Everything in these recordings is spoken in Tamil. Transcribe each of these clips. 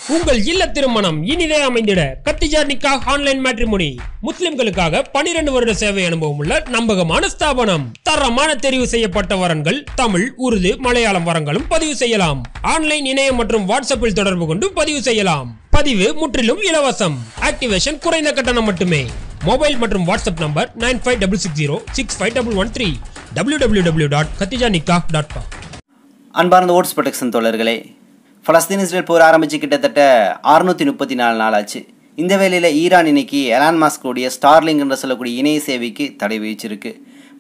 உங்கள் இல்ல திருமணம் இனிதே அமைந்திட கத்திஜா நிக்காஹ் ஆன்லைன் மேட்ரிமோனி முஸ்லிம்களுக்காக 12 வருட சேவை அனுபவம் உள்ள நம்பகமான ஸ்தாபனம். தரமான தெரிவு செய்யப்பட்ட வரன்கள் தமிழ், உருது, மலையாளம் வரங்களும் பதிவு செய்யலாம். ஆன்லைன் இணையம் மற்றும் வாட்ஸ்அப்பில் தொடர்பு கொண்டு பதிவு செய்யலாம். பதிவு முற்றிலும் இலவசம். ஆக்டிவேஷன் குறைந்த கட்டணம் மட்டுமே. மொபைல் மற்றும் வாட்ஸ்அப் நம்பர் 9566065113 www.katijanikah.com. அன்பார்ந்த ஓட்ஸ் ப்ரொடெக்ஷன் தோழர்களே, பலஸ்தீன் இஸ்ரேல் போர் ஆரம்பிச்சு கிட்டத்தட்ட 634 நாள் ஆச்சு. இந்த வேளையில் ஈரான் இன்னைக்கு எலான் மாஸ்கோடைய ஸ்டார்லிங்க் என்று சொல்லக்கூடிய இணைய சேவைக்கு தடை விதிச்சிருக்கு.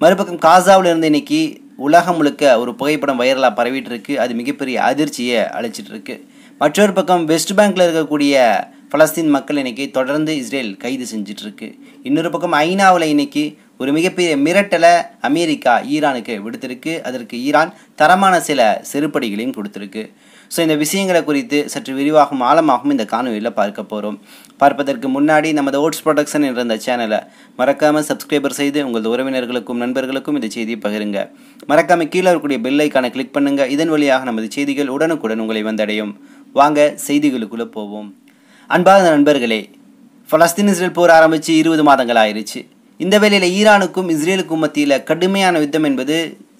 மறுபக்கம் காசாவில் இருந்து இன்னைக்கு உலகம் முழுக்க ஒரு புகைப்படம் வைரலாக பரவிட்டு இருக்கு. அது மிகப்பெரிய அதிர்ச்சியை அளிச்சிட்டு இருக்கு. மற்றொரு பக்கம் வெஸ்ட் பேங்க்ல இருக்கக்கூடிய பலஸ்தீன் மக்கள் இன்னைக்கு தொடர்ந்து இஸ்ரேல் கைது செஞ்சுட்டு இருக்கு. இன்னொரு பக்கம் ஐநாவில் இன்னைக்கு ஒரு மிகப்பெரிய மிரட்டலை அமெரிக்கா ஈரானுக்கு விடுத்திருக்கு. அதற்கு ஈரான் தரமான சில செருப்படிகளையும் கொடுத்துருக்கு. ஸோ இந்த விஷயங்களை குறித்து சற்று விரிவாகவும் ஆழமாகவும் இந்த காணொலியில் பார்க்க போகிறோம். பார்ப்பதற்கு முன்னாடி நமது ஓட்ஸ் ப்ரொடக்ஷன் என்ற இந்த சேனலை மறக்காமல் சப்ஸ்கிரைபர் செய்து உங்களது உறவினர்களுக்கும் நண்பர்களுக்கும் இந்த செய்தியை பகிருங்க. மறக்காமல் கீழே இருக்கக்கூடிய பெல் ஐக்கானை கிளிக் பண்ணுங்கள். இதன் வழியாக நமது செய்திகள் உடனுக்குடன் உங்களை வந்தடையும். வாங்க செய்திகளுக்குள்ளே போவோம். அன்பார்ந்த நண்பர்களே, பலஸ்தீன் இஸ்ரேல் போர் ஆரம்பித்து 20 மாதங்கள் ஆயிடுச்சு. இந்த வேளையில் ஈரானுக்கும் இஸ்ரேலுக்கும் மத்தியில் கடுமையான யுத்தம் என்பது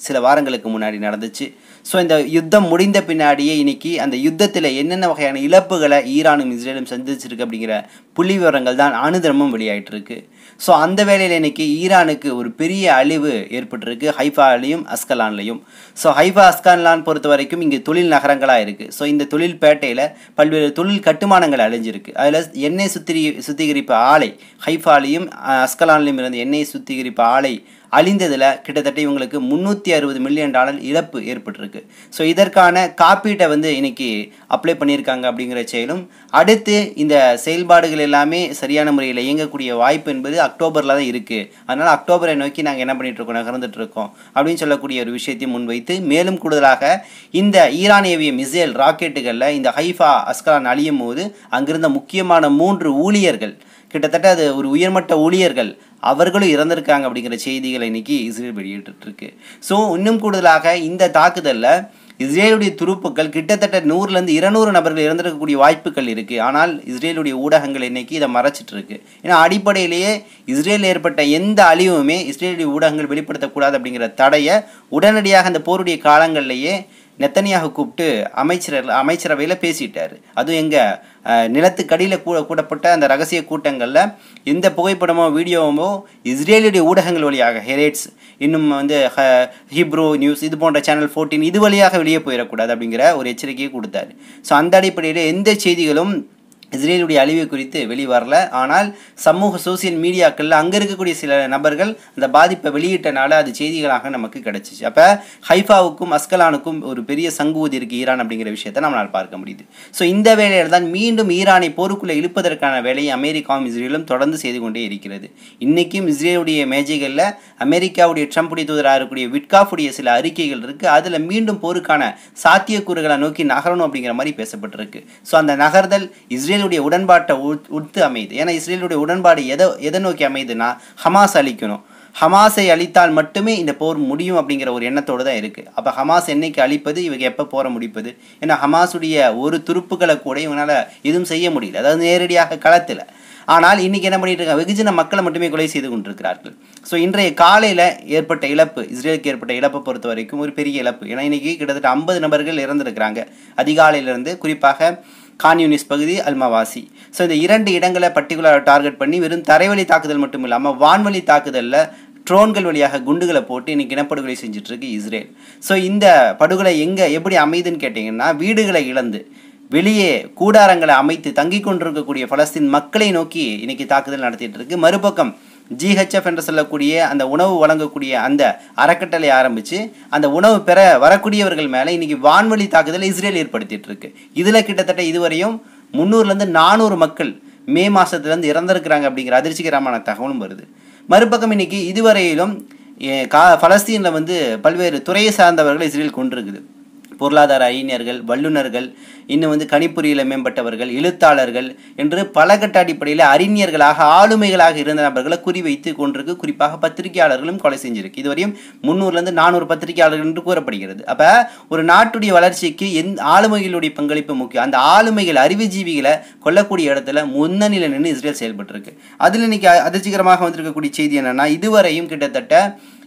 சில வாரங்களுக்கு முன்னாடி நடந்துச்சு. ஸோ இந்த யுத்தம் முடிந்த பின்னாடியே இன்னைக்கு அந்த யுத்தத்தில் என்னென்ன வகையான இழப்புகளை ஈரானும் இஸ்ரேலும் சந்திச்சிருக்கு அப்படிங்கிற புள்ளி விவரங்கள் தான் அனுதினமும் வெளியாகிட்டு இருக்கு. ஸோ அந்த வேளையில் இன்னைக்கு ஈரானுக்கு ஒரு பெரிய அழிவு ஏற்பட்டிருக்கு ஹைஃபாலையும் அஸ்கலான்லையும். ஸோ ஹைஃபா அஸ்கலான் பொறுத்த வரைக்கும் இங்கே தொழில் நகரங்களாக இருக்குது. ஸோ இந்த தொழில் பேட்டையில் பல்வேறு தொழில் கட்டுமானங்கள் அழிஞ்சிருக்கு. அதில் எண்ணெய் சுத்திகரிப்பு ஆலை ஹைஃபாலையும் அஸ்கலான்லையும் இருந்து எண்ணெய் சுத்திகரிப்பு ஆலை அழிந்ததில் கிட்டத்தட்ட இவங்களுக்கு $360 மில்லியன் இழப்பு ஏற்பட்டிருக்கு. ஸோ இதற்கான காப்பீட்டை இன்னைக்கு அப்ளை பண்ணியிருக்காங்க அப்படிங்கிற செயலும், அடுத்து இந்த செயல்பாடுகள் எல்லாமே சரியான முறையில் இயங்கக்கூடிய வாய்ப்பு என்பது அக்டோபரில் தான் இருக்குது. அதனால் அக்டோபரை நோக்கி நாங்கள் என்ன பண்ணிகிட்ருக்கோம், நகர்ந்துட்டு இருக்கோம் அப்படின்னு சொல்லக்கூடிய ஒரு விஷயத்தையும் முன்வைத்து, மேலும் கூடுதலாக இந்த ஈரான் ஏவிய மிசைல் ராக்கெட்டுகளில் இந்த ஹைஃபா அஸ்கலான் அழியும் போது அங்கிருந்த முக்கியமான 3 ஊழியர்கள், கிட்டத்தட்ட அது ஒரு உயர்மட்ட ஊழியர்கள், அவர்களும் இறந்திருக்காங்க அப்படிங்கிற செய்திகளை இன்னைக்கு இஸ்ரேல் வெளியிட்டு. ஸோ இன்னும் கூடுதலாக இந்த தாக்குதலில் இஸ்ரேலுடைய துருப்புக்கள் கிட்டத்தட்ட 100-200 நபர்கள் இறந்திருக்கக்கூடிய வாய்ப்புகள் இருக்குது. ஆனால் இஸ்ரேலுடைய ஊடகங்கள் இன்னைக்கு இதை மறைச்சிட்டு இருக்கு. ஏன்னா அடிப்படையிலேயே இஸ்ரேல் ஏற்பட்ட எந்த அழிவுமே இஸ்ரேலுடைய ஊடகங்கள் வெளிப்படுத்தக்கூடாது அப்படிங்கிற தடையை உடனடியாக அந்த போருடைய காலங்களிலேயே நெத்தனியாக கூப்பிட்டு அமைச்சரவையில் பேசிட்டார். அதுவும் எங்கள் நிலத்துக்கடியில் கூடப்பட்ட அந்த ரகசிய கூட்டங்களில் எந்த புகைப்படமோ வீடியோவோ இஸ்ரேலுடைய ஊடகங்கள் வழியாக ஹெரேட்ஸ், இன்னும் ஹிப்ரோ நியூஸ், இது போன்ற சேனல் 14 இது வழியாக வெளியே போயிடக்கூடாது அப்படிங்கிற ஒரு எச்சரிக்கையை கொடுத்தாரு. ஸோ அந்த அடிப்படையில் எந்த செய்திகளும் இஸ்ரேலுடைய அழிவு குறித்து வெளிவரல. ஆனால் சோசியல் மீடியாக்களில் அங்கே இருக்கக்கூடிய சில நபர்கள் அந்த பாதிப்பை வெளியிட்டனால அது செய்திகளாக நமக்கு கிடைச்சிச்சு. அப்போ ஹைஃபாவுக்கும் அஸ்கலானுக்கும் ஒரு பெரிய சங்கூதி இருக்குது ஈரான் அப்படிங்கிற விஷயத்தை நம்மளால் பார்க்க முடியுது. ஸோ இந்த வேளையில் தான் மீண்டும் ஈரானை போருக்குள்ளே இழுப்பதற்கான வேலையை அமெரிக்காவும் இஸ்ரேலும் தொடர்ந்து செய்து கொண்டே இருக்கிறது. இன்றைக்கும் இஸ்ரேலுடைய மேஜைகளில் அமெரிக்காவுடைய ட்ரம்புடைய தூதராக இருக்கக்கூடிய விட்காஃபுடைய சில அறிக்கைகள் இருக்குது. அதில் மீண்டும் போருக்கான சாத்தியக்கூறுகளை நோக்கி நகரணும் அப்படிங்கிற மாதிரி பேசப்பட்டிருக்கு. ஸோ அந்த நகர்தல் இஸ்ரேல் உடன்பாட்டை ஒத்து அமையுது. ஏன்னா இஸ்ரேலுடைய உடன்பாடு எதை நோக்கி அமையுதுன்னா ஹமாஸ் அழிக்கணும், ஹமாஸை அழித்தால் மட்டுமே இந்த போர் முடியும் அப்படிங்கிற ஒரு எண்ணத்தோடு தான் இருக்குது. அப்போ ஹமாஸ் என்னைக்கு அழிப்பது, இவங்க எப்போ போரை முடிப்பது? ஏன்னா ஹமாஸுடைய ஒரு துருப்புக்களை கூட இவங்களால் எதுவும் செய்ய முடியல, அதாவது நேரடியாக களத்தில். ஆனால் இன்றைக்கி என்ன பண்ணிட்டு இருக்காங்க, வெகுஜன மக்களை மட்டுமே கொலை செய்து கொண்டிருக்கிறார்கள். ஸோ இன்றைய காலையில் ஏற்பட்ட இழப்பு, இஸ்ரேலுக்கு ஏற்பட்ட இழப்பை பொறுத்த வரைக்கும் ஒரு பெரிய இழப்பு. ஏன்னா இன்றைக்கி கிட்டத்தட்ட 50 நபர்கள் இறந்துருக்கிறாங்க அதிகாலையிலிருந்து, குறிப்பாக கான் யூனிஸ் பகுதி, அல்மவாசி. ஸோ இந்த 2 இடங்களை பர்டிகுலர் டார்கெட் பண்ணி வெறும் தரைவழி தாக்குதல் மட்டும் இல்லாமல் வான்வழி தாக்குதலில் ட்ரோன்கள் வழியாக குண்டுகளை போட்டு இன்னைக்கு இனப்படுகொலை செஞ்சுட்டு இருக்கு இஸ்ரேல். ஸோ இந்த படுகொலை எப்படி அமைதுன்னு கேட்டிங்கன்னா, வீடுகளை இழந்து வெளியே கூடாரங்களை அமைத்து தங்கி கொண்டிருக்கக்கூடிய பலஸ்தீன் மக்களை நோக்கி இன்னைக்கு தாக்குதல் நடத்திட்டு இருக்கு. மறுபக்கம் GHF என்று சொல்லக்கூடிய அந்த உணவு வழங்கக்கூடிய அந்த அறக்கட்டளை ஆரம்பித்து அந்த உணவு பெற வரக்கூடியவர்கள் மேலே இன்னைக்கு வான்வழி தாக்குதலை இஸ்ரேல் ஏற்படுத்திட்டு இருக்கு. இதில் கிட்டத்தட்ட இதுவரையும் 300-400 மக்கள் மே மாதத்துலேருந்து இறந்திருக்கிறாங்க அப்படிங்கிற அதிர்ச்சிகரமான தகவலும் வருது. மறுபக்கம் இன்னைக்கு இதுவரையிலும் பலஸ்தீனில் பல்வேறு துறையை சார்ந்தவர்கள் இஸ்ரேல் கொண்டிருக்குது. பொருளாதார அறிஞர்கள், வல்லுநர்கள், இன்னும் வந்து கணிப்பொறியில் மேம்பட்டவர்கள், எழுத்தாளர்கள் என்று பல கட்ட அடிப்படையில் அறிஞர்களாக ஆளுமைகளாக இருந்த நபர்களை குறிவைத்து கொண்டிருக்கு. குறிப்பாக பத்திரிகையாளர்களும் கொலை செஞ்சிருக்கு. இதுவரையும் 300 400 பத்திரிகையாளர்கள் என்று கூறப்படுகிறது. அப்போ ஒரு நாட்டுடைய வளர்ச்சிக்கு ஆளுமைகளுடைய பங்களிப்பு முக்கியம். அந்த ஆளுமைகள் அறிவுஜீவிகளை கொல்லக்கூடிய இடத்துல முன்னணியில் நின்று இஸ்ரேல் செயல்பட்டு இருக்கு. அதில் இன்னைக்கு அதிர்ச்சிகரமாக வந்திருக்கக்கூடிய செய்தி என்னன்னா, இதுவரையும் கிட்டத்தட்ட,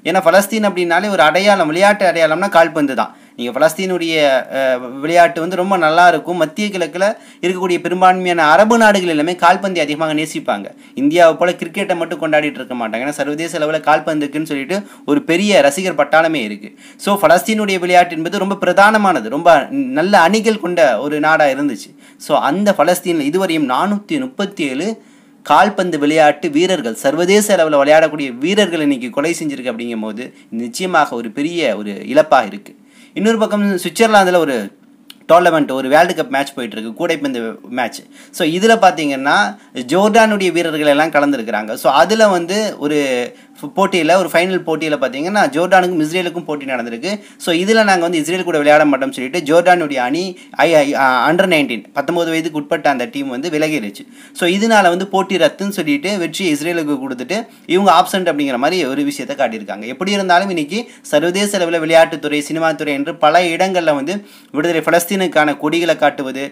ஏன்னா பலஸ்தீன் அப்படின்னாலே ஒரு அடையாளம், விளையாட்டு அடையாளம்னா கால்பந்து தான். நீங்கள் பலஸ்தீனுடைய விளையாட்டு வந்து ரொம்ப நல்லா இருக்கும். மத்திய கிழக்கில் இருக்கக்கூடிய பெரும்பான்மையான அரபு நாடுகள் எல்லாமே கால்பந்தை அதிகமாக நேசிப்பாங்க. இந்தியாவை போல கிரிக்கெட்டை மட்டும் கொண்டாடிட்டு இருக்க மாட்டாங்க. ஏன்னா சர்வதேச அளவில் கால்பந்துக்குன்னு சொல்லிட்டு ஒரு பெரிய ரசிகர் பட்டாளமே இருக்குது. ஸோ பலஸ்தீனுடைய விளையாட்டு என்பது ரொம்ப பிரதானமானது, ரொம்ப நல்ல அணிகள் கொண்ட ஒரு நாடாக இருந்துச்சு. ஸோ அந்த பலஸ்தீனில் இதுவரையும் 437 கால்பந்து விளையாட்டு வீரர்கள், சர்வதேச அளவில் விளையாடக்கூடிய வீரர்கள் இன்னைக்கு கொலை செஞ்சிருக்கு. அப்படிங்கும் போது நிச்சயமாக ஒரு பெரிய ஒரு இழப்பாக இருக்குது. இன்னொரு பக்கம் சுவிட்சர்லாந்தில் ஒரு டோர்னமெண்ட், ஒரு வேர்ல்டு கப் மேட்ச் போயிட்டு இருக்கு, கூடைப்பந்து மேட்ச். ஸோ இதில் பார்த்தீங்கன்னா ஜோர்டானுடைய வீரர்கள் எல்லாம் கலந்துருக்கிறாங்க. ஸோ அதில் வந்து ஒரு போட்டியில், ஒரு ஃபைனல் போட்டியில் பார்த்தீங்கன்னா ஜோர்டானுக்கும் இஸ்ரேலுக்கும் போட்டி நடந்திருக்கு. ஸோ இதில் நாங்கள் வந்து இஸ்ரேல் கூட விளையாட மாட்டோம்னு சொல்லிட்டு ஜோர்டானுடைய அணி அண்டர் 19 19 வயதுக்கு உட்பட்ட அந்த டீம் வந்து விலகிருச்சு. ஸோ இதனால வந்து போட்டி ரத்துன்னு சொல்லிட்டு வெற்றி இஸ்ரேலுக்கு கொடுத்துட்டு இவங்க ஆப்சண்ட் அப்படிங்கிற மாதிரி ஒரு விஷயத்தை காட்டியிருக்காங்க. எப்படி இருந்தாலும் இன்னைக்கு சர்வதேச அளவில் விளையாட்டுத்துறை, சினிமாத்துறை என்று பல இடங்களில் வந்து விடுதலை பலஸ்தீனுக்கான கொடிகளை காட்டுவது,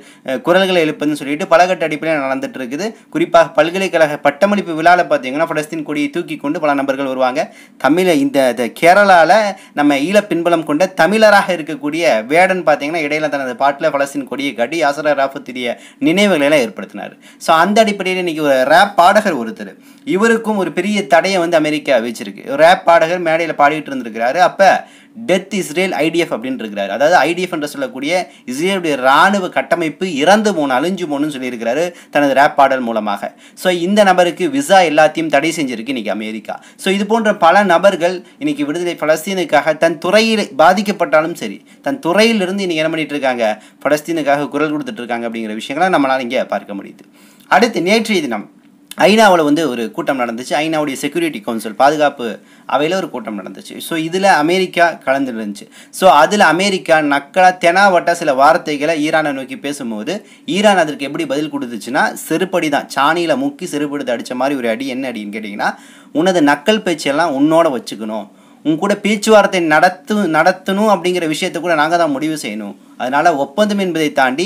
குரல்களை எழுப்புதுன்னு சொல்லிட்டு பல கட்ட அடிப்படையில் நடந்துட்டு இருக்குது. குறிப்பாக பல்கலைக்கழக பட்டமளிப்பு விழாவில் பார்த்தீங்கன்னா பலஸ்தீன் கொடியை தூக்கி கொண்டு பல நபர்கள் வருவாங்க. தமிழை இந்த கேரளாவில் நம்ம ஈழ பின்புலம் கொண்ட தமிழராக இருக்கக்கூடிய வேடன் பார்த்தீங்கன்னா இடையில தனது பாட்டில் பலஸ்தீன் கொடியை காட்டி யாசர் அராஃபத்துடைய நினைவுகளை எல்லாம் ஏற்படுத்தினார். ஸோ அந்த அடிப்படையில் இன்னைக்கு ஒரு ரேப் பாடகர் ஒருத்தர், இவருக்கும் ஒரு பெரிய தடையை வந்து அமெரிக்கா வச்சிருக்கு. ரேப் பாடகர் மேடையில் பாடிட்டு இருந்திருக்கிறாரு. அப்போ டெத் இஸ்ரேல் IDF அப்படின்னு இருக்கிறாரு. அதாவது IDF என்று சொல்லக்கூடிய இஸ்ரேலுடைய இராணுவ கட்டமைப்பு இறந்து போன, அழிஞ்சு போகணும்னு சொல்லியிருக்கிறாரு தனது ரேப் பாடல் மூலமாக. ஸோ இந்த நபருக்கு விசா எல்லாத்தையும் தடை செஞ்சிருக்கு இன்னைக்கு அமெரிக்கா. ஸோ இது போன்ற பல நபர்கள் இன்னைக்கு விடுதலை பலஸ்தீனுக்காக தன் துறையில் பாதிக்கப்பட்டாலும் சரி, தன் துறையிலிருந்து இன்னைக்கு என்ன பண்ணிட்டு இருக்காங்க, பலஸ்தீனுக்காக குரல் கொடுத்துட்டு இருக்காங்க அப்படிங்கிற விஷயங்களை நம்மளால் இங்கே பார்க்க முடியுது. அடுத்து நேற்றைய தினம் ஐநாவில் வந்து ஒரு கூட்டம் நடந்துச்சு. ஐநாவுடைய செக்யூரிட்டி கவுன்சில், பாதுகாப்பு அவையில் ஒரு கூட்டம் நடந்துச்சு. ஸோ இதில் அமெரிக்கா கலந்துருந்துச்சு. ஸோ அதில் அமெரிக்கா நக்கலாக தெனாவட்ட சில வார்த்தைகளை ஈரானை நோக்கி பேசும்போது ஈரான் அதற்கு எப்படி பதில் கொடுத்துச்சுன்னா, செருப்படி தான், சாணியில் முக்கி செருப்படுத்து அடித்த மாதிரி ஒரு அடி. என்ன அடின்னு கேட்டிங்கன்னா, உனது நக்கல் பேச்செல்லாம் உன்னோட வச்சுக்கணும், உன் கூட பேச்சுவார்த்தை நடத்தணும் அப்படிங்கிற விஷயத்தை கூட நாங்கள் தான் முடிவு செய்யணும். அதனால் ஒப்பந்தம் என்பதை தாண்டி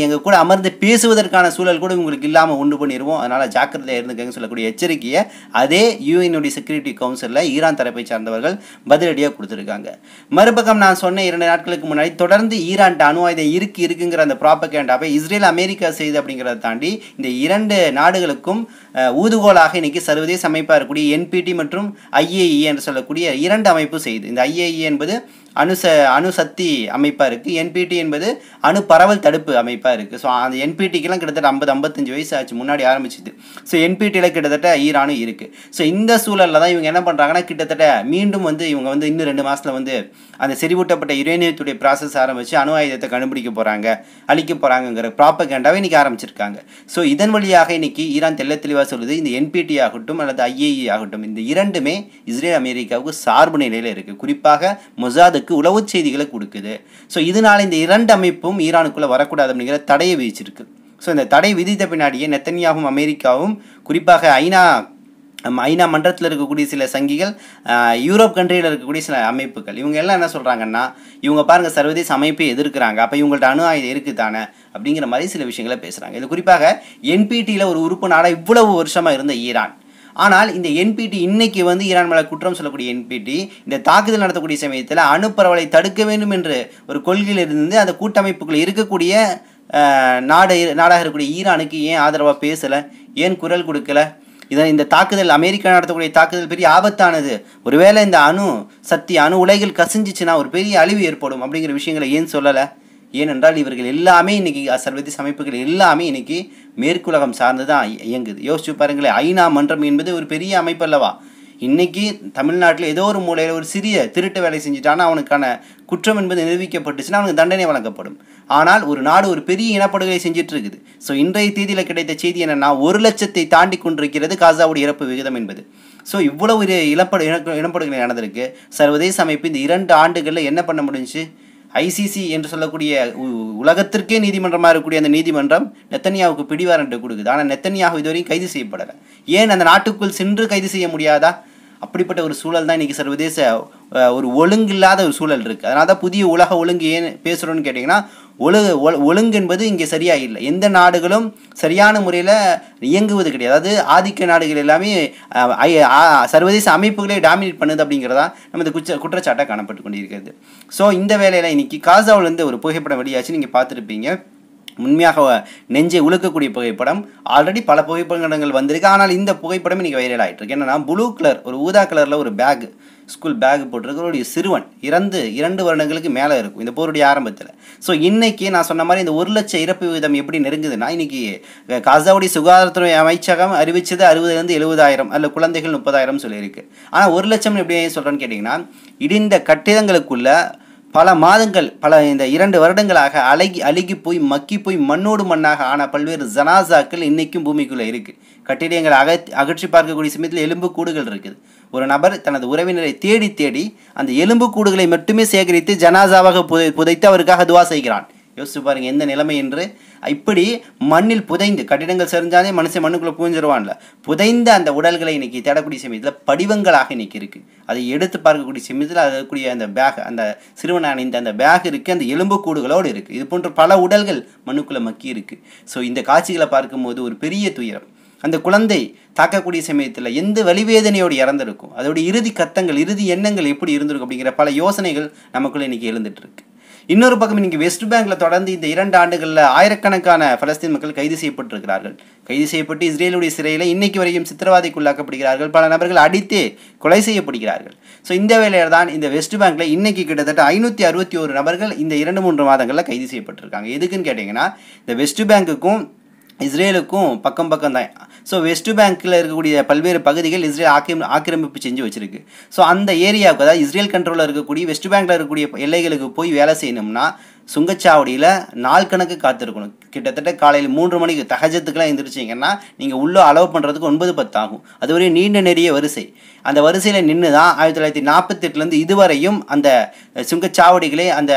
எங்கள் கூட அமர்ந்து பேசுவதற்கான சூழல் கூட உங்களுக்கு இல்லாமல் உண்டு பண்ணிடுவோம். அதனால் ஜாக்கிரதையாக இருந்துக்கன்னு சொல்லக்கூடிய எச்சரிக்கையை அதே யூஎனுடைய செக்யூரிட்டி கவுன்சிலில் ஈரான் தரப்பை சார்ந்தவர்கள் பதிலடியாக கொடுத்துருக்காங்க. மறுபக்கம் நான் சொன்ன 2 நாட்களுக்கு முன்னாடி தொடர்ந்து ஈரான் அணு ஆயுதம் இருக்குங்கிற அந்த ப்ராபகேண்டாவை இஸ்ரேல் அமெரிக்கா செய்து அப்படிங்கிறத தாண்டி இந்த 2 நாடுகளுக்கும் ஊதுகோலாக இன்னைக்கு சர்வதேச அமைப்பாக இருக்கக்கூடிய NPT மற்றும் IAEA என்று சொல்லக்கூடிய 2 அமைப்பு செய்யுது. இந்த IAEA என்பது அணுசக்தி அமைப்பாக இருக்குது, NPT என்பது அணு பரவல் தடுப்பு அமைப்பாக இருக்குது. ஸோ அந்த NPTக்கெல்லாம் கிட்டத்தட்ட 50-55 வயசு ஆச்சு, முன்னாடி ஆரம்பிச்சுது. ஸோ NPTயில் கிட்டத்தட்ட ஈரானும் இருக்குது. ஸோ இந்த சூழலில் தான் இவங்க என்ன பண்ணுறாங்கன்னா, கிட்டத்தட்ட மீண்டும் வந்து இவங்க வந்து இன்னும் 2 மாதத்தில் வந்து அந்த செறிவூட்டப்பட்ட யுரேனியத்துடைய ப்ராசஸ் ஆரம்பித்து அணு ஆயுதத்தை கண்டுபிடிக்க போகிறாங்க, அழிக்க போகிறாங்கங்கிற ப்ராபகேண்டாவை இன்றைக்கி ஆரம்பிச்சிருக்காங்க. ஸோ இதன் வழியாக இன்னைக்கு ஈரான் தெளிவாக சொல்லுது, இந்த NPT ஆகட்டும் அல்லது IAEA ஆகட்டும், இந்த 2மே இஸ்ரேல் அமெரிக்காவுக்கு சார்பு நிலையில் இருக்குது. குறிப்பாக மொசாதுக்கு உளவு செய்திகளை கொடுக்குது. ஸோ இதனால இந்த 2 அமைப்பும் ஈரானுக்குள்ளே வரக்கூடாது அப்படிங்கிற தடையை விதிச்சிருக்கு. ஸோ இந்த தடை விதித்த பின்னாடியே நெத்தன்யாவும் அமெரிக்காவும், குறிப்பாக ஐநா மன்றத்தில் இருக்கக்கூடிய சில சங்கிகள், யூரோப் கண்ட்ரியில் இருக்கக்கூடிய சில அமைப்புகள், இவங்க எல்லாம் என்ன சொல்கிறாங்கன்னா, இவங்க பாருங்கள் சர்வதேச அமைப்பை எதிர்க்கிறாங்க, அப்போ இவங்கள்ட்ட அணு ஆயுதம் இருக்குது தானே அப்படிங்கிற மாதிரி சில விஷயங்களை பேசுகிறாங்க. இது குறிப்பாக NPTயில் ஒரு உறுப்பு நாடாக இவ்வளவு வருஷமாக இருந்த ஈரான், ஆனால் இந்த NPT இன்னைக்கு வந்து ஈரான் மேலே குற்றம் சொல்லக்கூடிய NPT இந்த தாக்குதல் நடத்தக்கூடிய சமயத்தில் அணு பரவலை தடுக்க வேண்டும் என்று ஒரு கொள்கையில் இருந்து அந்த கூட்டமைப்புக்குள்ள இருக்கக்கூடிய நாடாக இருக்கக்கூடிய ஈரானுக்கு ஏன் ஆதரவாக பேசலை, ஏன் குரல் கொடுக்கல? இந்த தாக்குதல், அமெரிக்கா நடத்தக்கூடிய தாக்குதல் பெரிய ஆபத்தானது, ஒருவேளை இந்த அணு உலைகள் கசிஞ்சிச்சுன்னா ஒரு பெரிய அழிவு ஏற்படும் அப்படிங்கிற விஷயங்களை ஏன் சொல்லலை? ஏனென்றால் இவர்கள் எல்லாமே இன்னைக்கு சர்வதேச அமைப்புகள் எல்லாமே இன்னைக்கு மேற்குலகம் சார்ந்து தான் இயங்குது. யோசிச்சு பாருங்களேன், ஐநா மன்றம் என்பது ஒரு பெரிய அமைப்பு அல்லவா? இன்னைக்கு தமிழ்நாட்டில் ஏதோ ஒரு மூலையில் ஒரு சிறிய திருட்டு வேலை செஞ்சுட்டானா அவனுக்கான குற்றம் என்பது நிரூபிக்கப்பட்டுச்சுன்னா அவனுக்கு தண்டனை வழங்கப்படும். ஆனால் ஒரு நாடு ஒரு பெரிய இனப்படுகொலை செஞ்சுட்டு இருக்குது. ஸோ இன்றைய தேதியில் கிடைத்த செய்தி என்னன்னா, 1 லட்சத்தை தாண்டி கொண்டிருக்கிறது காசாவுடைய இறப்பு விகிதம் என்பது. ஸோ இவ்வளவு ஒரு இனப்படுகொலை நடந்திருக்கு. சர்வதேச அமைப்பு இந்த 2 ஆண்டுகளில் என்ன பண்ண முடிஞ்சுச்சு? ஐசிசி என்று சொல்லக்கூடிய உலகத்திற்கே நீதிமன்றமாக இருக்கக்கூடிய அந்த நீதிமன்றம் நெத்தன்யாவுக்கு பிடிவாரண்ட் கொடுக்குது. ஆனால் நெத்தன்யாகு இதுவரையும் கைது செய்யப்படலை. ஏன் அந்த நாட்டுக்குள் சென்று கைது செய்ய முடியாதா? அப்படிப்பட்ட ஒரு சூழல் தான் இன்றைக்கி சர்வதேச ஒரு ஒழுங்கில்லாத ஒரு சூழல் இருக்குது. அதனால தான் புதிய உலக ஒழுங்கு ஏன் பேசுகிறோன்னு கேட்டிங்கன்னா, ஒழுங்கு என்பது இங்கே சரியாக இல்லை. எந்த நாடுகளும் சரியான முறையில் இயங்குவது கிடையாது. அதாவது ஆதிக்க நாடுகள் எல்லாமே சர்வதேச அமைப்புகளே டாமினேட் பண்ணுது அப்படிங்கிறதா நமது குற்றச்சாட்டாக காணப்பட்டு கொண்டிருக்கிறது. ஸோ இந்த வேலையில் இன்றைக்கி காசாவிலேருந்து ஒரு புகைப்படம் வெளியாச்சு, நீங்கள் பார்த்துருப்பீங்க. உண்மையாக நெஞ்சை உழுக்கக்கூடிய புகைப்படம். ஆல்ரெடி பல புகைப்படங்கள் வந்திருக்கு. ஆனால் இந்த புகைப்படம் இன்றைக்கி வைரல் ஆகிட்டு இருக்கு. என்னன்னா, ப்ளூ கலர் ஒரு ஊதா கலரில் ஒரு பேக், ஸ்கூல் பேக் போட்டிருக்கிற சிறுவன் இறந்து 2 வருடங்களுக்கு மேலே இருக்கும் இந்த போருடைய ஆரம்பத்தில். ஸோ இன்றைக்கி நான் சொன்ன மாதிரி இந்த 1 லட்சம் இறப்பு விகிதம் எப்படி நெருங்குதுன்னா, இன்றைக்கி காசாவுடைய சுகாதாரத்துறை அமைச்சகம் அறிவித்தது 60,000 70,000 அல்ல குழந்தைகள் 30,000 சொல்லியிருக்கு. ஆனால் 1 லட்சம் எப்படி சொல்கிறேன்னு கேட்டிங்கன்னா, இடிந்த கட்டிடங்களுக்குள்ள பல மாதங்கள் இந்த 2 வருடங்களாக அழுகி போய் மக்கி போய் மண்ணோடு மண்ணாக ஆன பல்வேறு ஜனாசாக்கள் இன்றைக்கும் பூமிக்குள்ளே இருக்குது. கட்டிடங்கள் அகற்றி பார்க்கக்கூடிய சமயத்தில் எலும்பு கூடுகள் இருக்குது. ஒரு நபர் தனது உறவினரை தேடி அந்த எலும்பு கூடுகளை மட்டுமே சேகரித்து ஜனாசாவாக புதைத்து அவருக்காக துவா செய்கிறான். யோசிச்சு பாருங்கள் எந்த நிலைமை என்று. இப்படி மண்ணில் புதைந்து, கட்டிடங்கள் செறிஞ்சாலே மனுஷன் மண்ணுக்குள்ளே புகுஞ்சிருவான்ல, புதைந்த அந்த உடல்களை இன்றைக்கி தேடக்கூடிய சமயத்தில் படிவங்களாக இன்றைக்கி இருக்குது. அதை எடுத்து பார்க்கக்கூடிய சமயத்தில் அது இருக்கக்கூடிய அந்த பேக், அந்த சிறுவன் அணிந்த அந்த பேக் இருக்குது, அந்த எலும்பு கூடுகளோடு இருக்குது. இது போன்ற பல உடல்கள் மண்ணுக்குள்ளே மக்கி இருக்குது. ஸோ இந்த காட்சிகளை பார்க்கும்போது ஒரு பெரிய துயரம். அந்த குழந்தை தாக்கக்கூடிய சமயத்தில் எந்த வலிவேதனையோடு இறந்திருக்கும், அதோடைய இறுதி கத்தங்கள், இறுதி எண்ணங்கள் எப்படி இருந்திருக்கும் அப்படிங்கிற பல யோசனைகள் நமக்குள்ளே இன்றைக்கி எழுந்துட்டு இருக்கு. இன்னொரு பக்கம் இன்றைக்கி வெஸ்ட் பேங்கில் தொடர்ந்து இந்த 2 ஆண்டுகளில் ஆயிரக்கணக்கான பலஸ்தீன் மக்கள் கைது செய்யப்பட்டிருக்கிறார்கள். கைது செய்யப்பட்டு இஸ்ரேலுடைய சிறையில் இன்னைக்கு வரையும் சித்திரவதைக்குள்ளாக்கப்படுகிறார்கள். பல நபர்கள் அடித்தே கொலை செய்யப்படுகிறார்கள். ஸோ இந்த வேளையில் தான் இந்த வெஸ்ட் பேங்கில் இன்றைக்கி கிட்டத்தட்ட 561 நபர்கள் இந்த 2-3 மாதங்களில் கைது செய்யப்பட்டிருக்காங்க. எதுக்குன்னு கேட்டிங்கன்னா, இந்த வெஸ்ட் பேங்குக்கும் இஸ்ரேலுக்கும் பக்கம் தான். ஸோ வெஸ்ட் பேங்கில் இருக்கக்கூடிய பல்வேறு பகுதிகள் இஸ்ரேல் ஆக்கிரமிப்பு செஞ்சு வச்சுருக்கு. ஸோ அந்த ஏரியாவுக்கு, அதாவது இஸ்ரேல் கண்ட்ரோலில் இருக்கக்கூடிய வெஸ்ட் பேங்கில் இருக்கக்கூடிய எல்லைகளுக்கு போய் வேலை செய்யணும்னா சுங்கச்சாவடியில் நாள் கணக்கு காத்திருக்கணும். கிட்டத்தட்ட காலையில் 3 மணிக்கு தஹஜத்துக்கெல்லாம் எழுந்திரிச்சிங்கன்னா நீங்கள் உள்ளே அலோவ் பண்ணுறதுக்கு 9-10 ஆகும். அது ஒரு நீண்ட நெடிய வரிசை. அந்த வரிசையில் நின்று தான் 1948 இதுவரையும் அந்த சுங்கச்சாவடிகளே, அந்த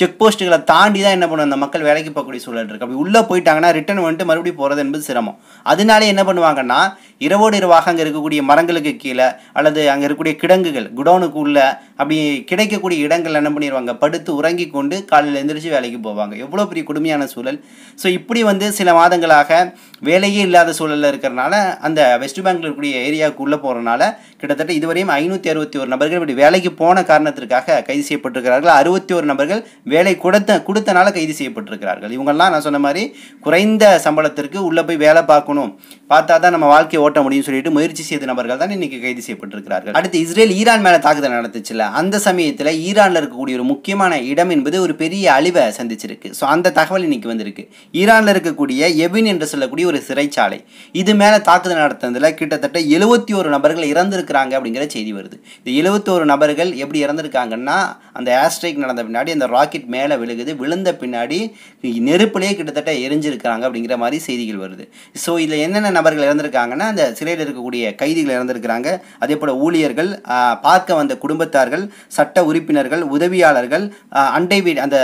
செக் போஸ்ட்டுகளை தாண்டி தான் என்ன பண்ணும் அந்த மக்கள் வேலைக்கு போகக்கூடிய சூழல் இருக்குது. அப்படி உள்ளே போயிட்டாங்கன்னா ரிட்டர்ன் வந்துட்டு மறுபடியும் போகிறது என்பது சிரமம். அதனாலே என்ன பண்ணுவாங்கன்னா, இரவோடு இரவாக அங்கே இருக்கக்கூடிய மரங்களுக்கு கீழே அல்லது அங்கே இருக்கக்கூடிய கிடங்குகள், குடோனுக்கு உள்ள அப்படி கிடைக்கக்கூடிய இடங்கள் என்ன பண்ணிடுவாங்க, படுத்து உறங்கி கொண்டு காலையில் எந்திரிச்சு வேலைக்கு போவாங்க. எவ்வளோ பெரிய கொடுமையான சூழல். ஸோ இப்படி சில மாதங்களாக வேலையே இல்லாத சூழலில் இருக்கிறனால அந்த வெஸ்ட் பேங்கில் இருக்கக்கூடிய ஏரியாவுக்கு உள்ளே போகிறனால கிட்டத்தட்ட இதுவரையும் 561 நபர்கள் இப்படி வேலைக்கு போன காரணத்திற்காக கைது செய்யப்பட்டிருக்கிறார்கள். 61 நபர்கள் வேலை கொடுத்தனால கைது செய்யப்பட்டிருக்கிறார்கள். இவங்கெல்லாம் நான் சொன்ன மாதிரி குறைந்த சம்பளத்திற்கு உள்ளே போய் வேலை பார்க்கணும், பார்த்தா தான் நம்ம வாழ்க்கையை ஓட்ட முடியும்னு சொல்லிட்டு முயற்சி செய்த நபர்கள் தான் இன்னைக்கு கைது செய்யப்பட்டிருக்கிறார்கள். அடுத்து இஸ்ரேல் ஈரான் மேலே தாக்குதல் நடத்துச்சுல, அந்த சமயத்தில் ஈரானில் இருக்கக்கூடிய ஒரு முக்கியமான இடம் என்பது ஒரு பெரிய அழிவை சந்திச்சிருக்கு. ஸோ அந்த தகவல் இன்னைக்கு வந்திருக்கு. ஈரானில் இருக்கக்கூடிய எபின் என்று சொல்லக்கூடிய ஒரு சிறைச்சாலை, இது மேலே தாக்குதல் நடத்துனதில் கிட்டத்தட்ட 71 நபர்கள் இறந்திருக்கிறாங்க அப்படிங்கிற செய்தி வருது. இந்த 71 நபர்கள் எப்படி இறந்திருக்காங்கன்னா, அந்த ஏர்ஸ்ட்ரைக் நடந்த பின்னாடி அந்த ராக்கெட் மேலே விழுகுது, விழுந்த பின்னாடி நெருப்பிலே கிட்டத்தட்ட எரிஞ்சிருக்கிறாங்க அப்படிங்கிற மாதிரி செய்திகள் வருது. ஸோ இதில் என்னென்ன நபர்கள் இறந்திருக்காங்கன்னா, அந்த சிறையில் இருக்கக்கூடிய கைதிகள் இறந்திருக்கிறாங்க, அதே போல் ஊழியர்கள், பார்க்க வந்த குடும்பத்தார்கள், சட்ட உறுப்பினர்கள், உதவியாளர்கள், அண்டை வீடு அந்த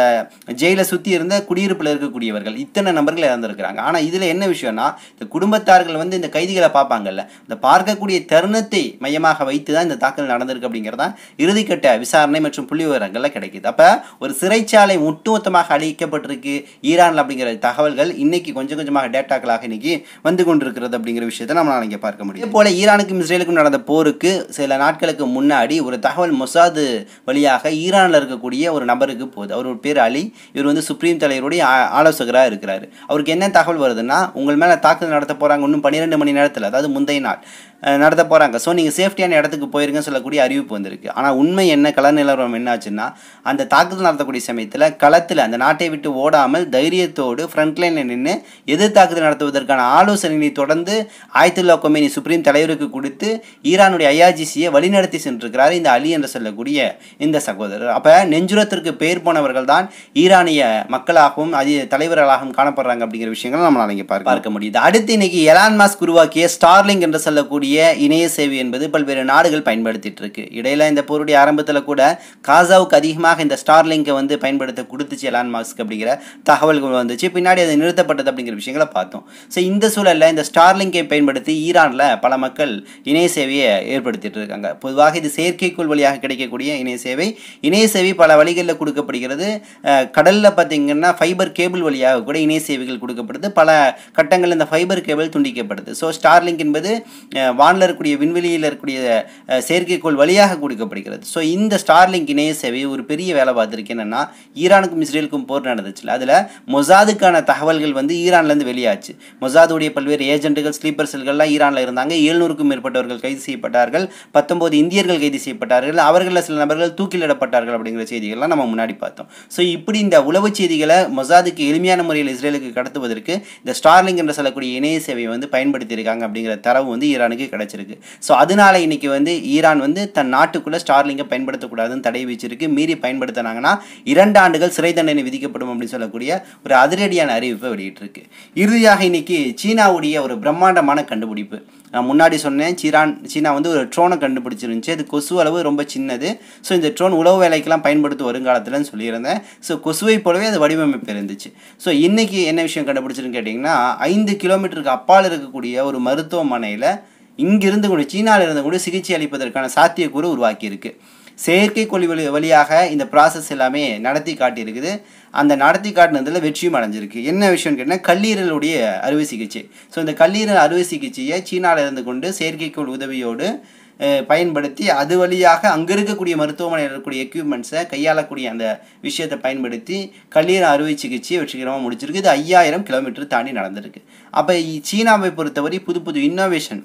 ஜெயிலை சுற்றி இருந்த குடியிருப்பில் இருக்கக்கூடியவர்கள், இத்தனை நபர்கள் இறந்திருக்கிறாங்க. ஆனால் இதில் என்ன விஷயம்னா, இந்த குடும்பத்தார்கள் இந்த கைதிகளை பார்ப்பாங்கல்ல, இந்த பார்க்கக்கூடிய தருணத்தை மையமாக வைத்து தான் இந்த தாக்குதல் நடந்திருக்கு அப்படிங்கிறதான் இறுதிக்கட்ட விசாரணை மற்றும் புள்ளி விவரங்கள்ல கிடைக்குது. அப்போ ஒரு சிறைச்சாலை ஒட்டுமொத்தமாக அழிக்கப்பட்டிருக்கு ஈரானில் அப்படிங்கிற தகவல்கள் இன்னைக்கு கொஞ்சம் கொஞ்சமாக டேட்டாக்களாக இன்னைக்கு வந்து கொண்டிருக்கிறது அப்படிங்கிற விஷயத்தை நம்மளால் இங்கே பார்க்க முடியும். இதே போல ஈரானுக்கும் இஸ்ரேலுக்கும் நடந்த போருக்கு சில நாட்களுக்கு முன்னாடி ஒரு தகவல் மொசாது வழியாக ஈரானில் இருக்கக்கூடிய ஒரு நபருக்கு போகுது. அவர் பேர் அலி. இவர் சுப்ரீம் தலைவருடைய ஆலோசகராக இருக்கிறாரு. அவருக்கு என்ன தகவல் வருதுன்னா, உங்கள் மேலே தாக்குதல் நடத்த போகிறாங்க இன்னும் 12 மணி நேரத்தில், அதாவது முந்தைய நாள் நடத்த போகிறாங்க. ஸோ நீங்கள் சேஃப்டியான இடத்துக்கு போயிருங்கன்னு சொல்லக்கூடிய அறிவிப்பு வந்திருக்கு. ஆனால் உண்மை என்ன, கள நிலவரம் என்னாச்சுன்னா, அந்த தாக்குதல் நடத்தக்கூடிய சமயத்தில் களத்தில் அந்த நாட்டை விட்டு ஓடாமல் தைரியத்தோடு ஃப்ரண்ட்லைனில் நின்று எதிர் தாக்குதல் நடத்துவதற்கான ஆலோசனையை தொடர்ந்து ஆயத்துல்லா கொமேனி சுப்ரீம் தலைவருக்கு கொடுத்து ஈரானுடைய ஐஆர்ஜிசியை வழிநடத்தி சென்றிருக்கிறார் இந்த அலி என்று சொல்லக்கூடிய இந்த சகோதரர். அப்போ நெஞ்சுரத்திற்கு பெயர் போனவர்கள் தான் ஈரானிய மக்களாகவும் தலைவர்களாகவும் காணப்படுறாங்க அப்படிங்கிற விஷயங்கள் நம்மளால் இங்கே பார்க்க முடியுது. அடுத்து இன்னைக்கு எலான் மஸ்க் உருவாக்கிய ஸ்டார்லிங்க் என்று சொல்லக்கூடிய சொல்லக்கூடிய இணைய சேவை என்பது பல்வேறு நாடுகள் பயன்படுத்திட்டு இருக்கு. இடையில இந்த போருடைய ஆரம்பத்தில் கூட காசாவுக்கு அதிகமாக இந்த ஸ்டார்லிங்கை வந்து பயன்படுத்த கொடுத்துச்சு எலான் மாஸ்க் அப்படிங்கிற தகவல்கள் வந்துச்சு. பின்னாடி அது நிறுத்தப்பட்டது அப்படிங்கிற விஷயங்களை பார்த்தோம். ஸோ இந்த சூழலில் இந்த ஸ்டார்லிங்கை பயன்படுத்தி ஈரானில் பல மக்கள் இணைய சேவையை ஏற்படுத்திட்டு இருக்காங்க. பொதுவாக இது செயற்கைக்கோள் வழியாக கிடைக்கக்கூடிய இணைய சேவை. இணைய சேவை பல வழிகளில் கொடுக்கப்படுகிறது. கடலில் பார்த்தீங்கன்னா ஃபைபர் கேபிள் வழியாக கூட இணைய சேவைகள் கொடுக்கப்படுது. பல கட்டங்களில் இந்த ஃபைபர் கேபிள் துண்டிக்கப்படுது. ஸோ ஸ்டார்லிங்க் என்பது வானில் இருக்கக்கூடிய விண்வெளியில் இருக்கக்கூடிய செயற்கைக்கோள் வழியாக கொடுக்கப்படுகிறது. ஸோ இந்த ஸ்டார்லிங்க் இணைய சேவை ஒரு பெரிய வேலை பார்த்துருக்கு. என்னன்னா, ஈரானுக்கும் இஸ்ரேலுக்கும் போர் நடந்துச்சு. அதில் மொசாதுக்கான தகவல்கள் வந்து ஈரான்லேருந்து வெளியாச்சு. மொசாதுடைய பல்வேறு ஏஜென்ட்டுகள் ஸ்லீப்பர் செல்கள்லாம் ஈரானில் இருந்தாங்க. 700க்கும் மேற்பட்டவர்கள் கைது செய்யப்பட்டார்கள். 19 இந்தியர்கள் கைது செய்யப்பட்டார்கள். அவர்களில் சில நபர்கள் தூக்கிலிடப்பட்டார்கள் அப்படிங்கிற செய்திகள்லாம் நம்ம முன்னாடி பார்த்தோம். ஸோ இப்படி இந்த உளவு செய்திகளை மொசாதுக்கு எளிமையான முறையில் இஸ்ரேலுக்கு கடத்துவதற்கு இந்த ஸ்டார்லிங்க் என்று சொல்லக்கூடிய இணைய சேவையை வந்து பயன்படுத்தியிருக்காங்க அப்படிங்கிற தரவு வந்து ஈரானுக்கு கிடைச்சிருக்கு. ஸோ அதனால இன்னைக்கு வந்து ஈரான் வந்து தன் நாட்டுக்குள்ள ஸ்டார்லிங்கை பயன்படுத்தக்கூடாதுன்னு தடை வச்சிருக்கு. மீறி பயன்படுத்தினாங்கன்னா 2 ஆண்டுகள் சிறை தண்டனை விதிக்கப்படும் அப்படின்னு சொல்லக்கூடிய ஒரு அதிரடியான அறிவிப்பை வெளியிட்டிருக்கு. இறுதியாக இன்னைக்கு சீனாவுடைய ஒரு பிரம்மாண்டமான கண்டுபிடிப்பு. நான் முன்னாடி சொன்னேன், சீனா வந்து ஒரு ட்ரோனை கண்டுபிடிச்சிருந்துச்சு. அது கொசு அளவு ரொம்ப சின்னது. ஸோ இந்த ட்ரோன் உளவு வேலைக்கெல்லாம் பயன்படுத்தும் வருங்காலத்தில்னு சொல்லியிருந்தேன். ஸோ கொசுவை போலவே அது வடிவமைப்பு இருந்துச்சு. ஸோ இன்னைக்கு என்ன விஷயம் கண்டுபிடிச்சிருன்னு கேட்டிங்கன்னா, 5 கிலோமீட்டருக்கு அப்பால் இருக்கக்கூடிய ஒரு மருத்துவமனையில் இங்கிருந்து கூட சீனாவில் இருந்து கூட சிகிச்சை அளிப்பதற்கான சாத்தியக்கூறு உருவாக்கியிருக்கு. செயற்கைக்கோள் வழியாக இந்த ப்ராசஸ் எல்லாமே நடத்தி காட்டியிருக்குது. அந்த நடத்தி காட்டினதில் வெற்றியும் அடைஞ்சிருக்கு. என்ன விஷயம்னு கேட்டால், கல்லீரலுடைய அறுவை சிகிச்சை. ஸோ இந்த கல்லீரல் அறுவை சிகிச்சையை சீனாவில் இருந்து கொண்டு செயற்கைக்கோள் உதவியோடு பயன்படுத்தி அது வழியாக அங்கே இருக்கக்கூடிய மருத்துவமனையில் இருக்கக்கூடிய எக்யூப்மெண்ட்ஸை கையாளக்கூடிய அந்த விஷயத்தை பயன்படுத்தி கல்லீரல் அறுவை சிகிச்சையை வெற்றிகரமாக முடிச்சிருக்கு. இது 5000 கிலோமீட்டர் தாண்டி நடந்திருக்கு. அப்போ சீனாவை பொறுத்தவரை புது புது இன்னோவேஷன்,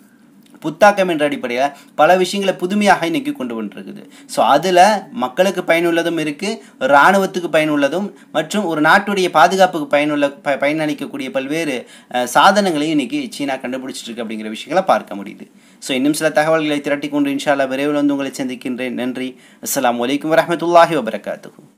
புத்தாக்கம் என்ற அடிப்படையில் பல விஷயங்களை புதுமையாக இன்னைக்கு கொண்டு வந்துருக்குது. ஸோ அதில் மக்களுக்கு பயனுள்ளதும் இருக்குது, இராணுவத்துக்கு பயனுள்ளதும் மற்றும் ஒரு நாட்டுடைய பாதுகாப்புக்கு பயனளிக்கக்கூடிய பல்வேறு சாதனங்களையும் இன்னைக்கு சீனா கண்டுபிடிச்சிட்டு இருக்கு அப்படிங்கிற விஷயங்களை பார்க்க முடியுது. ஸோ இன்னும் சில தகவல்களை திரட்டி கொண்டு இன்ஷா அல்லாஹ் விரைவில் வந்து உங்களை சந்திக்கின்றேன். நன்றி. அஸ்ஸலாமு அலைக்கும் வரஹ்மத்துல்லாஹி வபரகாத்துஹு.